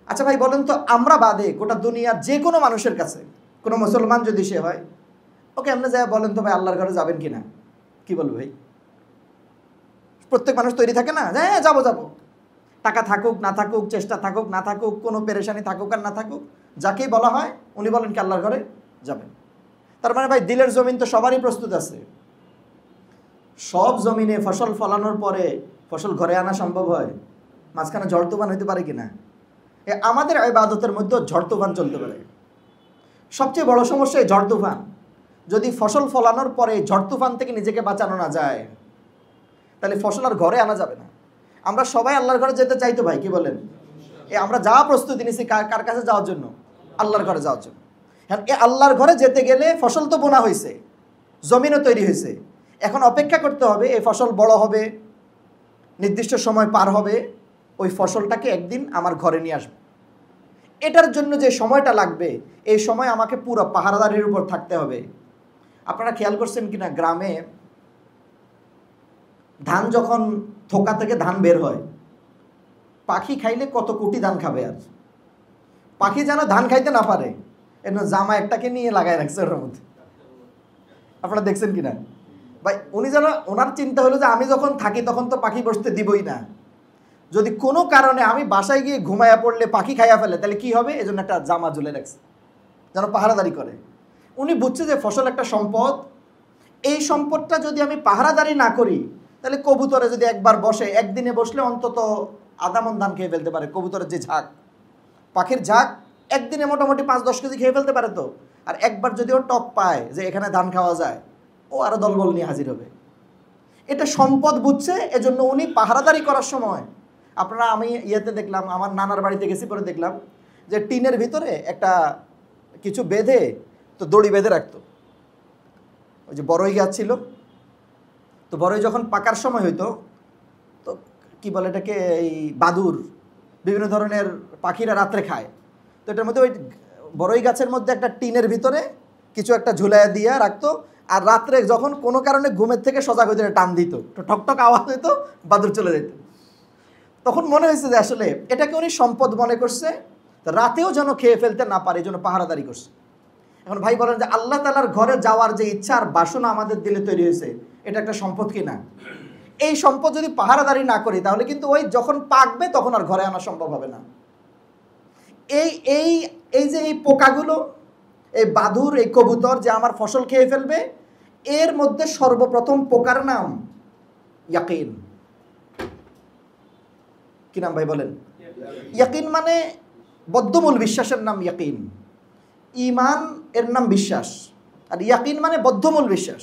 আচ্ছা ভাই বলেন তো, আমরা বাদে গোটা দুনিয়ার যে কোনো মানুষের কাছে, কোনো মুসলমান যদি সে হয়, ওকে এমনি যায় বলেন তো ভাই আল্লাহর ঘরে যাবেন কিনা, কি বলবো ভাই? প্রত্যেক মানুষ তৈরি থাকে না, হ্যাঁ যাবো যাবো, টাকা থাকুক না থাকুক, চেষ্টা থাকুক না থাকুক, কোনো পেরেশানি থাকুক আর না থাকুক, যাকেই বলা হয় উনি বলেন কি আল্লাহর ঘরে যাবেন। তার মানে ভাই দিলের জমিন তো সবারই প্রস্তুত আছে। সব জমিনে ফসল ফলানোর পরে ফসল ঘরে আনা সম্ভব হয়? মাঝখানে ঝড় তুফান হইতে পারে কিনা? আমাদের ইবাদতের মধ্যে ঝড় তুফান চলতে পারে। সবচেয়ে বড় সমস্যা এই ঝড় তুফান। যদি ফসল ফলানোর পরে ঝড় তুফান থেকে নিজেকে বাঁচানো না যায়, তাহলে ফসল আর ঘরে আনা যাবে না। আমরা সবাই আল্লাহর ঘরে যেতে চাই তো ভাই, কি বলেন? আমরা যা প্রস্তুতি নিয়েছি কার কাছে যাওয়ার জন্য? আল্লাহর ঘরে যাওয়ার জন্য। হ্যাঁ, আল্লাহর ঘরে যেতে গেলে ফসল তো বোনা হয়েছে, জমিনও তৈরি হয়েছে, এখন অপেক্ষা করতে হবে এই ফসল বড় হবে, নির্দিষ্ট সময় পার হবে, ওই ফসলটাকে একদিন আমার ঘরে নিয়ে আসবো। এটার জন্য যে সময়টা লাগবে, এই সময় আমাকে পুরো পাহারাদারির উপর থাকতে হবে। আপনারা খেয়াল করছেন কিনা, গ্রামে ধান যখন থোকা থেকে ধান বের হয়, পাখি খাইলে কত কোটি ধান খাবে, আর পাখি যেন ধান খাইতে না পারে এর জামা একটাকে নিয়ে লাগায় রাখছে ওর মধ্যে। আপনারা দেখছেন কিনা ভাই? উনি যেন, ওনার চিন্তা হলো যে আমি যখন থাকি তখন তো পাখি বসতে দিবই না, যদি কোনো কারণে আমি বাসায় গিয়ে ঘুমাইয়া পড়লে পাখি খাইয়া ফেলে তাহলে কি হবে, এজন্য একটা জামা ঝুলে রাখছে যেন পাহারাদারি করে। উনি বুঝছে যে ফসল একটা সম্পদ, এই সম্পদটা যদি আমি পাহারাদারি না করি তাহলে কবুতরে যদি একবার বসে, একদিনে বসলে অন্তত আদামন ধান খেয়ে ফেলতে পারে। কবুতরের যে ঝাঁক, পাখির ঝাঁক একদিনে মোটামুটি 5-10 কেজি খেয়ে ফেলতে পারে তো। আর একবার যদি ও টক পায় যে এখানে ধান খাওয়া যায়, ও আরো দলবল নিয়ে হাজির হবে। এটা সম্পদ বুঝছে, এজন্য উনি পাহারাদারি করার সময়, আপনারা, আমি ইয়েতে দেখলাম, আমার নানার বাড়িতে গেছি, পরে দেখলাম যে টিনের ভিতরে একটা কিছু বেঁধে, তো দড়ি বেঁধে রাখতো। ওই যে বড়ই গাছ ছিল, তো বড়ই যখন পাকার সময় হইতো, তো কি বলে এটাকে, এই বাদুর, বিভিন্ন ধরনের পাখিরা রাত্রে খায়, তো এটার মধ্যে ওই বড়ই গাছের মধ্যে একটা টিনের ভিতরে কিছু একটা ঝুলাইয়া দিয়ে রাখতো। আর রাত্রে যখন কোনো কারণে ঘুমের থেকে সজাগ হইতে টান দিত, তো ঠকঠক আওয়াজ হইতো, বাদুর চলে যেত। তখন মনে হয়েছে যে আসলে এটাকে উনি সম্পদ মনে করছে, রাতেও যেন খেয়ে ফেলতে না পারে, এই জন্য পাহারাদারি করছে। এখন ভাই বলেন যে আল্লাহ তাআলার ঘরে যাওয়ার যে ইচ্ছা আর বাসনা আমাদের দিলে তৈরি হয়েছে, এটা একটা সম্পদ কিনা? এই সম্পদ যদি পাহারাদারি না করি তাহলে কিন্তু ওই যখন পাকবে তখন আর ঘরে আনা সম্ভব হবে না। এই এই এই যে এই পোকাগুলো, এই বাদুর, এই কবুতর যে আমার ফসল খেয়ে ফেলবে, এর মধ্যে সর্বপ্রথম পোকার নাম ইয়াকিন। কি নাম ভাই বলেন? ইয়াকিন মানে বদ্ধমূল বিশ্বাসের নাম ইয়াকিন। ঈমান এর নাম বিশ্বাস, আর ইয়াকিন মানে বদ্ধমূল বিশ্বাস।